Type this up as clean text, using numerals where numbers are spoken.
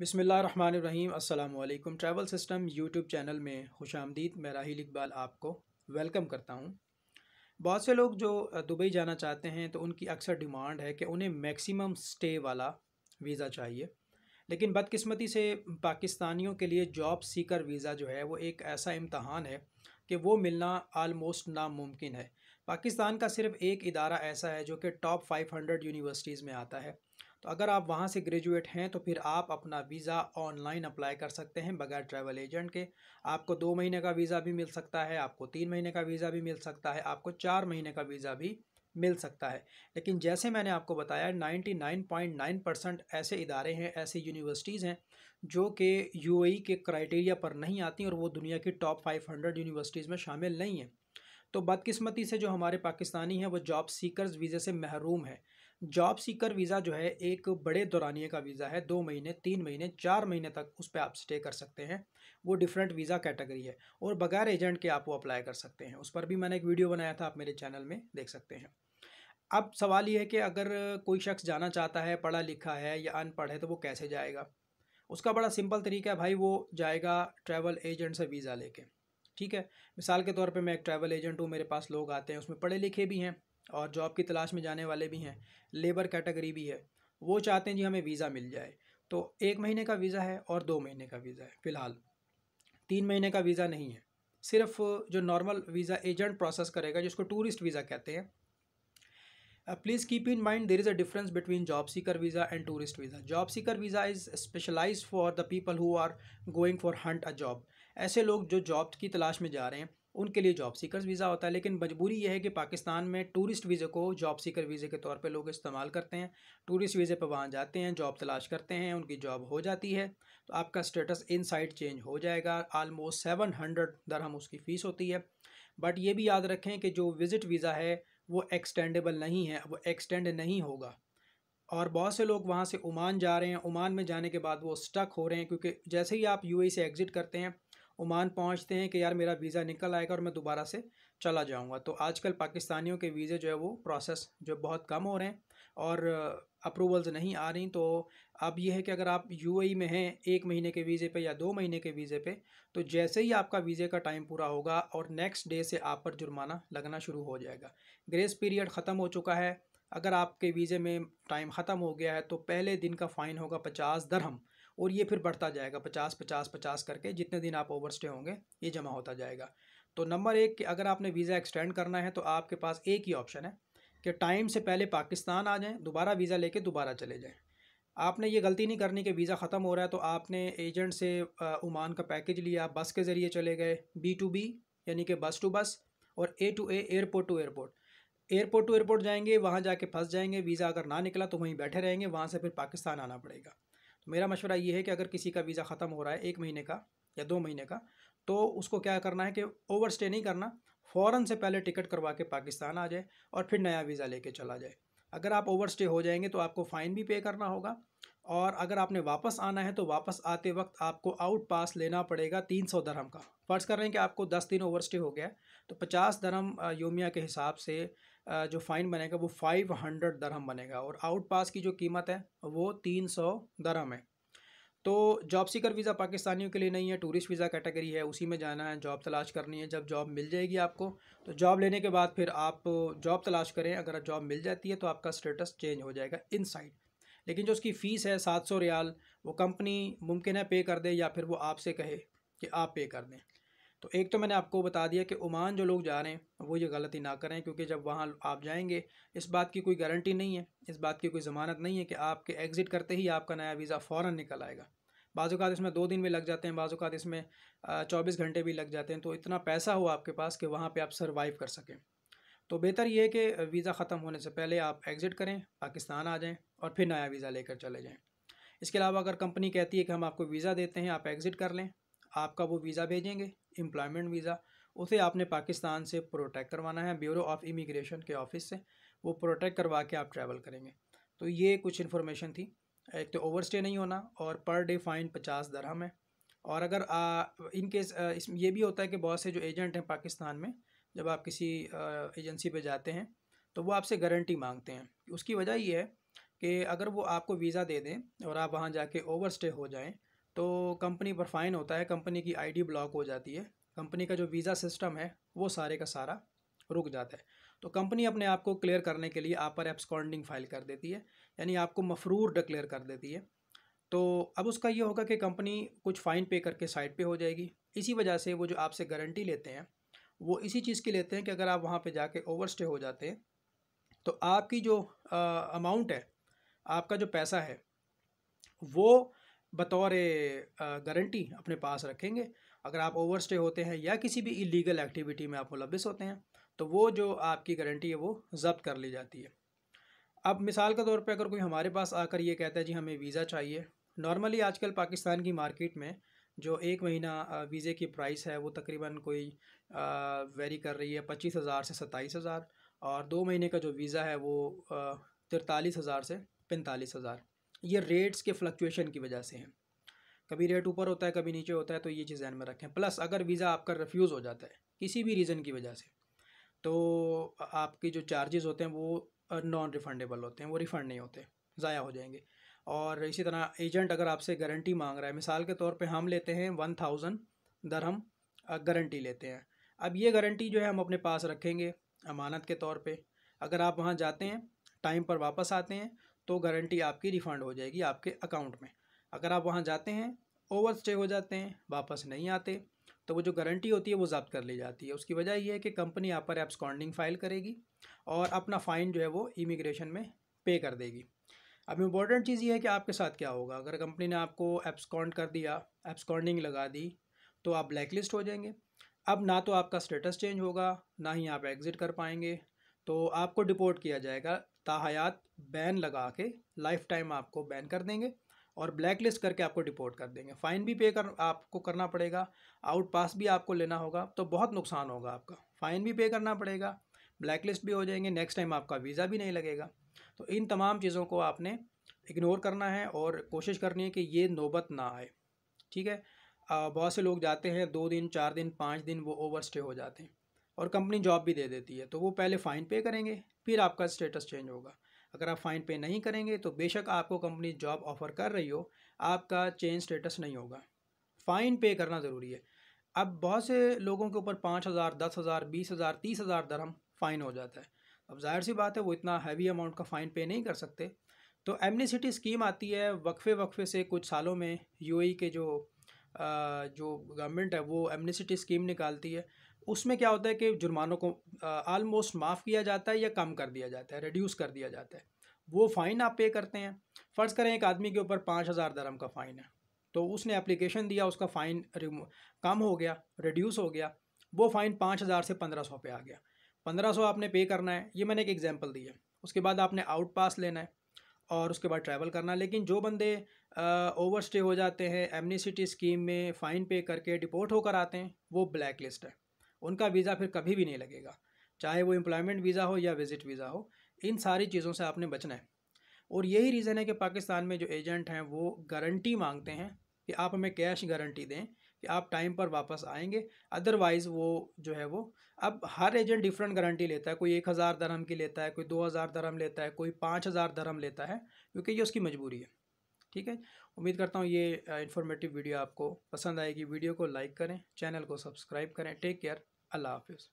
बिस्मिल्लाहिर्रहमानिर्रहीम। अस्सलाम वालेकुम। ट्रैवल सिस्टम यूट्यूब चैनल में खुशामदीद। मैं राहिल इकबाल आपको वेलकम करता हूँ। बहुत से लोग जो दुबई जाना चाहते हैं तो उनकी अक्सर डिमांड है कि उन्हें मैक्सिमम स्टे वाला वीज़ा चाहिए, लेकिन बदकिस्मती से पाकिस्तानियों के लिए जॉब सीकर वीज़ा जो है वो एक ऐसा इम्तहान है कि वो मिलना आलमोस्ट नामुमकिन है। पाकिस्तान का सिर्फ एक इदारा ऐसा है जो कि टॉप 500 यूनिवर्सिटीज़ में आता है। तो अगर आप वहाँ से ग्रेजुएट हैं तो फिर आप अपना वीज़ा ऑनलाइन अप्लाई कर सकते हैं बगैर ट्रैवल एजेंट के। आपको 2 महीने का वीज़ा भी मिल सकता है, आपको 3 महीने का वीज़ा भी मिल सकता है, आपको 4 महीने का वीज़ा भी मिल सकता है। लेकिन जैसे मैंने आपको बताया 99.9% ऐसे इदारे हैं, ऐसे यूनिवर्सिटीज़ हैं जो कि यूएई के क्राइटेरिया पर नहीं आती और वो दुनिया की टॉप 500 यूनिवर्सिटीज़ में शामिल नहीं हैं। तो बदकिस्मती से जो हमारे पाकिस्तानी हैं वो जॉब सीकर्स वीज़े से महरूम है। जॉब सीकर वीज़ा जो है एक बड़े दौरानिए का वीज़ा है। 2 महीने, 3 महीने, 4 महीने तक उस पर आप स्टे कर सकते हैं। वो डिफरेंट वीज़ा कैटेगरी है और बगैर एजेंट के आप वो अप्लाई कर सकते हैं। उस पर भी मैंने एक वीडियो बनाया था, आप मेरे चैनल में देख सकते हैं। अब सवाल ये है कि अगर कोई शख्स जाना चाहता है, पढ़ा लिखा है या अनपढ़ है, तो वो कैसे जाएगा? उसका बड़ा सिंपल तरीका है भाई, वो जाएगा ट्रैवल एजेंट से वीज़ा लेके। ठीक है, मिसाल के तौर पे मैं एक ट्रैवल एजेंट हूँ, मेरे पास लोग आते हैं, उसमें पढ़े लिखे भी हैं और जॉब की तलाश में जाने वाले भी हैं, लेबर कैटेगरी भी है। वो चाहते हैं जी हमें वीज़ा मिल जाए। तो 1 महीने का वीज़ा है और 2 महीने का वीज़ा है फ़िलहाल, 3 महीने का वीज़ा नहीं है। सिर्फ जो नॉर्मल वीज़ा एजेंट प्रोसेस करेगा, जिसको टूरिस्ट वीज़ा कहते हैं। Please keep in mind there is a difference between job seeker visa and tourist visa. Job seeker visa is specialized for the people who are going for hunt a job. ऐसे लोग जो job की तलाश में जा रहे हैं उनके लिए जॉब सीकर्स वीज़ा होता है। लेकिन मजबूरी यह है कि पाकिस्तान में टूरिस्ट वीज़े को जॉब सीकर वीज़े के तौर पे लोग इस्तेमाल करते हैं। टूरिस्ट वीज़े पर वहाँ जाते हैं, जॉब तलाश करते हैं, उनकी जॉब हो जाती है तो आपका स्टेटस इनसाइड चेंज हो जाएगा। आलमोस्ट 700 दरहम उसकी फ़ीस होती है। बट ये भी याद रखें कि जो विज़िट वीज़ा है वो एक्सटेंडेबल नहीं है, वो एक्सटेंड नहीं होगा। और बहुत से लोग वहाँ से ओमान जा रहे हैं, ओमान में जाने के बाद वो स्टक हो रहे हैं, क्योंकि जैसे ही आप यूएई से एग्ज़िट करते हैं, ओमान पहुँचते हैं कि यार मेरा वीज़ा निकल आएगा और मैं दोबारा से चला जाऊँगा। तो आजकल पाकिस्तानियों के वीज़े जो है वो प्रोसेस जो बहुत कम हो रहे हैं और अप्रूवल्स नहीं आ रही। तो अब ये है कि अगर आप यूएई में हैं 1 महीने के वीज़े पे या 2 महीने के वीज़े पे, तो जैसे ही आपका वीज़े का टाइम पूरा होगा और नेक्स्ट डे से आप पर जुर्माना लगना शुरू हो जाएगा। ग्रेस पीरियड ख़त्म हो चुका है। अगर आपके वीज़े में टाइम ख़त्म हो गया है तो पहले दिन का फ़ाइन होगा 50 दरहम और ये फिर बढ़ता जाएगा 50 50 50 करके, जितने दिन आप ओवरस्टे होंगे ये जमा होता जाएगा। तो नंबर एक कि अगर आपने वीज़ा एक्सटेंड करना है तो आपके पास एक ही ऑप्शन है कि टाइम से पहले पाकिस्तान आ जाएं, दोबारा वीज़ा लेके दोबारा चले जाएं। आपने ये गलती नहीं करनी कि वीज़ा ख़त्म हो रहा है तो आपने एजेंट से ओमान का पैकेज लिया, बस के ज़रिए चले गए, B2B यानी कि बस टू बस, और A to A airport to airport. Airport to airport जाएंगे, वहाँ जाके फंस जाएंगे, वीज़ा अगर ना निकला तो वहीं बैठे रहेंगे, वहाँ से फिर पाकिस्तान आना पड़ेगा। तो मेरा मशवरा ये है कि अगर किसी का वीज़ा ख़त्म हो रहा है 1 महीने का या 2 महीने का, तो उसको क्या करना है कि ओवर स्टे नहीं करना, फ़ौरन से पहले टिकट करवा के पाकिस्तान आ जाए और फिर नया वीज़ा लेके चला जाए। अगर आप ओवर स्टे हो जाएंगे तो आपको फ़ाइन भी पे करना होगा, और अगर आपने वापस आना है तो वापस आते वक्त आपको आउट पास लेना पड़ेगा 300 दरहम का। फ़र्ज़ कर रहे हैं कि आपको 10 दिन ओवर स्टे हो गया है तो 50 दरहम योमिया के हिसाब से जो फ़ाइन बनेगा वो 500 दरहम बनेगा, और आउट पास की जो कीमत है वो 300 दरहम है। तो जॉब सीकर वीज़ा पाकिस्तानियों के लिए नहीं है, टूरिस्ट वीज़ा कैटेगरी है, उसी में जाना है, जॉब तलाश करनी है। जब जॉब मिल जाएगी आपको, तो जॉब लेने के बाद फिर आप जॉब तलाश करें, अगर जॉब मिल जाती है तो आपका स्टेटस चेंज हो जाएगा इनसाइड। लेकिन जो उसकी फ़ीस है 700 रियाल, वो कंपनी मुमकिन है पे कर दे या फिर वो आपसे कहे कि आप पे कर दें। तो एक तो मैंने आपको बता दिया कि ओमान जो लोग जा रहे हैं वो ये गलती ना करें, क्योंकि जब वहाँ आप जाएंगे इस बात की कोई गारंटी नहीं है, इस बात की कोई ज़मानत नहीं है कि आपके एग्ज़िट करते ही आपका नया वीज़ा फ़ौरन निकल आएगा। बाज़ औक़ात इसमें 2 दिन भी लग जाते हैं, बाज़ औक़ात इसमें 24 घंटे भी लग जाते हैं। तो इतना पैसा हो आपके पास कि वहाँ पे आप सर्वाइव कर सकें। तो बेहतर ये है कि वीज़ा ख़त्म होने से पहले आप एग्ज़िट करें, पाकिस्तान आ जाएँ और फिर नया वीज़ा लेकर चले जाएँ। इसके अलावा अगर कंपनी कहती है कि हम आपको वीज़ा देते हैं, आप एग्ज़िट कर लें, आपका वो वीज़ा भेजेंगे, एम्प्लॉयमेंट वीज़ा, उसे आपने पाकिस्तान से प्रोटेक्ट करवाना है, ब्यूरो ऑफ़ इमिग्रेशन के ऑफ़िस से। वो प्रोटेक्ट करवा के आप ट्रैवल करेंगे। तो ये कुछ इन्फॉर्मेशन थी। एक तो ओवर स्टे नहीं होना और पर डे फ़ाइन 50 दरहम है। और अगर इन केस इस ये भी होता है कि बहुत से जो एजेंट हैं पाकिस्तान में, जब आप किसी एजेंसी पे जाते हैं तो वो आपसे गारंटी मांगते हैं। उसकी वजह ये है कि अगर वो आपको वीज़ा दे दें और आप वहाँ जाके ओवरस्टे हो जाएं तो कंपनी पर फ़ाइन होता है, कंपनी की आईडी ब्लॉक हो जाती है, कंपनी का जो वीज़ा सिस्टम है वो सारे का सारा रुक जाता है। तो कंपनी अपने आप को क्लियर करने के लिए आप पर एब्सकॉन्डिंग फाइल कर देती है, यानी आपको मफरूर डिक्लेयर कर देती है। तो अब उसका ये होगा कि कंपनी कुछ फ़ाइन पे करके साइड पे हो जाएगी। इसी वजह से वो जो आपसे गारंटी लेते हैं वो इसी चीज़ की लेते हैं कि अगर आप वहाँ पे जाके ओवरस्टे हो जाते हैं तो आपकी जो अमाउंट है, आपका जो पैसा है वो बतौर गारंटी अपने पास रखेंगे। अगर आप ओवरस्टे होते हैं या किसी भी इलीगल एक्टिविटी में आप मुलविस होते हैं तो वो जो आपकी गारंटी है वो ज़ब्त कर ली जाती है। अब मिसाल के तौर पे अगर कोई हमारे पास आकर ये कहता है जी हमें वीज़ा चाहिए, नॉर्मली आजकल पाकिस्तान की मार्केट में जो एक महीना वीज़े की प्राइस है वो तकरीबन कोई वेरी कर रही है 25,000 से 27,000, और 2 महीने का जो वीज़ा है वो 43,000 से 45,000। ये रेट्स के फ्लक्चुएशन की वजह से हैं, कभी रेट ऊपर होता है कभी नीचे होता है, तो ये चीज़ ध्यान में रखें। प्लस अगर वीज़ा आपका रिफ्यूज़ हो जाता है किसी भी रीज़न की वजह से तो आपके जो चार्जेस होते हैं वो नॉन रिफंडेबल होते हैं, वो रिफ़ंड नहीं होते, ज़ाया हो जाएंगे। और इसी तरह एजेंट अगर आपसे गारंटी मांग रहा है, मिसाल के तौर पे हम लेते हैं 1000 दरहम गारंटी लेते हैं। अब ये गारंटी जो है हम अपने पास रखेंगे अमानत के तौर पे। अगर आप वहाँ जाते हैं, टाइम पर वापस आते हैं तो गारंटी आपकी रिफ़ंड हो जाएगी आपके अकाउंट में। अगर आप वहाँ जाते हैं, ओवर स्टे हो जाते हैं, वापस नहीं आते, तो वो जो गारंटी होती है वो ज़ब्त कर ली जाती है। उसकी वजह ये है कि कंपनी आप पर एब्सकॉन्डिंग फ़ाइल करेगी और अपना फ़ाइन जो है वो इमिग्रेशन में पे कर देगी। अब इम्पोर्टेंट चीज़ ये है कि आपके साथ क्या होगा अगर कंपनी ने आपको एब्सकॉन्ड कर दिया, एब्सकॉन्डिंग लगा दी, तो आप ब्लैक लिस्ट हो जाएंगे। अब ना तो आपका स्टेटस चेंज होगा, ना ही आप एग्ज़िट कर पाएंगे, तो आपको डिपोर्ट किया जाएगा। ताहयात बैन लगा के लाइफ टाइम आपको बैन कर देंगे और ब्लैक लिस्ट करके आपको डिपोर्ट कर देंगे। फ़ाइन भी पे कर आपको करना पड़ेगा, आउट पास भी आपको लेना होगा, तो बहुत नुकसान होगा आपका। फ़ाइन भी पे करना पड़ेगा, ब्लैक लिस्ट भी हो जाएंगे, नेक्स्ट टाइम आपका वीज़ा भी नहीं लगेगा। तो इन तमाम चीज़ों को आपने इग्नोर करना है और कोशिश करनी है कि ये नौबत ना आए। ठीक है। बहुत से लोग जाते हैं 2 दिन 4 दिन 5 दिन वो ओवर स्टे हो जाते हैं और कंपनी जॉब भी दे देती है, तो वो पहले फ़ाइन पे करेंगे फिर आपका स्टेटस चेंज होगा। अगर आप फ़ाइन पे नहीं करेंगे तो बेशक आपको कंपनी जॉब ऑफ़र कर रही हो, आपका चेंज स्टेटस नहीं होगा। फ़ाइन पे करना ज़रूरी है। अब बहुत से लोगों के ऊपर 5,000 10,000 20,000 30,000 दरहम फ़ाइन हो जाता है। अब जाहिर सी बात है वो इतना हैवी अमाउंट का फ़ाइन पे नहीं कर सकते। तो एमनेस्टी स्कीम आती है वक्फे वक्फे से, कुछ सालों में यूएई के जो गवर्नमेंट है वो एमनेस्टी स्कीम निकालती है। उसमें क्या होता है कि जुर्मानों को आलमोस्ट माफ़ किया जाता है या कम कर दिया जाता है, रिड्यूस कर दिया जाता है। वो फ़ाइन आप पे करते हैं। फ़र्ज़ करें एक आदमी के ऊपर 5,000 दरहम का फ़ाइन है, तो उसने एप्लीकेशन दिया, उसका फ़ाइन कम हो गया, रिड्यूस हो गया, वो फ़ाइन 5,000 से 1,500 पे आ गया। 1,500 आपने पे करना है, ये मैंने एक एग्जांपल दी है। उसके बाद आपने आउट पास लेना है और उसके बाद ट्रैवल करना। लेकिन जो बंदे ओवर स्टे हो जाते हैं, एमनेस्टी स्कीम में फ़ाइन पे करके डिपोर्ट होकर आते हैं, वो ब्लैक लिस्ट है, उनका वीज़ा फिर कभी भी नहीं लगेगा, चाहे वो एम्प्लॉयमेंट वीज़ा हो या विज़िट वीज़ा हो। इन सारी चीज़ों से आपने बचना है। और यही रीज़न है कि पाकिस्तान में जो एजेंट हैं वो गारंटी मांगते हैं कि आप हमें कैश गारंटी दें कि आप टाइम पर वापस आएंगे, अदरवाइज़ वो जो है वो, अब हर एजेंट डिफरेंट गारंटी लेता है, कोई 1,000 दरहम की लेता है, कोई 2,000 दरहम लेता है, कोई 5,000 दरहम लेता है, क्योंकि ये उसकी मजबूरी है। ठीक है। उम्मीद करता हूँ ये इन्फॉर्मेटिव वीडियो आपको पसंद आएगी। वीडियो को लाइक करें, चैनल को सब्सक्राइब करें। टेक केयर, अल्लाह हाफिज़।